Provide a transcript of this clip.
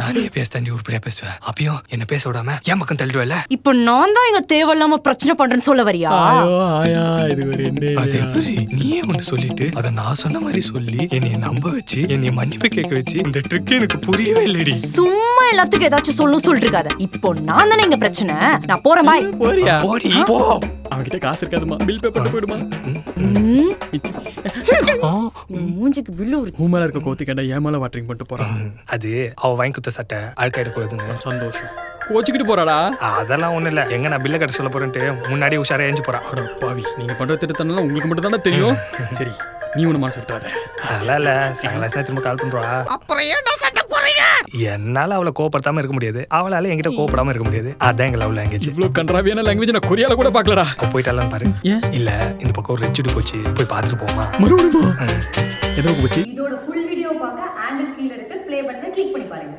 நானே பேசுறேன், நீ உருப்படியா பேசுவேன். அப்பயும் என்ன பேச விடாம என் பக்கம் தள்ளிடுவல. இப்ப நான் தான் இங்க தேவையில்லாம பிரச்சனை பண்றேன்னு சொல்ல வரியா? இது ஒரு அதே மாதிரி நீயே ஒண்ணு சொல்லிட்டு அத நான் சொன்ன மாதிரி சொல்லி என்னைய நம்ப வச்சு என்னைய மன்னிப்பு கேட்க வச்சு இந்த ட்ரிக் எனக்கு புரியவே இல்லடி. சும்மா எல்லாத்துக்கும் ஏதாச்சும் சொல்லணும் சொல்லிட்டு இருக்காத. இப்போ நான் தானே இங்க பிரச்சனை. நான் போறேன், பாய். போறியா? போடி போ. அவன்கிட்ட காசு இருக்காதுமா, பில் பே பண்ண போயிடுமா? மூஞ்சிக்கு பில்லு உன் மேல இருக்க கோத்தி கண்டா ஏன் மேல வாட்டரிங் பண்ணிட்டு போறான். அது அவ வாங்கி குத்த சட்டை அழுக்காயிட போகுதுங்க. சந்தோஷம். கோச்சிக்கிட்டு போறாடா. அதெல்லாம் ஒண்ணு இல்ல. எங்க நான் பில்ல கட்ட சொல்ல போறேன்ட்டு முன்னாடி உஷாரா ஏஞ்சி போறான். அட பாவி, நீங்க பண்ற திட்டத்தனால உங்களுக்கு மட்டும் தானே தெரியும். சரி, நீ ஒண்ணு மனசு விட்டாத. அதெல்லாம் இல்ல, சாயங்காலம் திரும்ப கால் பண்றா. அப்புறம் ஏன்டா சண்டை போறீங்க? என்னால அவளை கோபப்படுத்தாம இருக்க முடியாது, அவளால என்கிட்ட கோபப்படாம இருக்க முடியாது. அதான் எங்க லவ் லாங்குவேஜ். இவ்வளவு கன்றாவியான லாங்குவேஜ் நான் கொரியால கூட பாக்கலடா. போயிட்டாலும் பாரு. ஏன் இல்ல, இந்த பக்கம் ஒரு ரெச்சுடு போச்சு, போய் பாத்துட்டு போமா. மறுபடியுமா? எதோ போச்சு. இதோட ஃபுல் வீடியோ பார்க்க ஹேண்டில் கீழ இருக்க ப்ளே பட்டனை கிளிக் பண்ணி பாருங்க.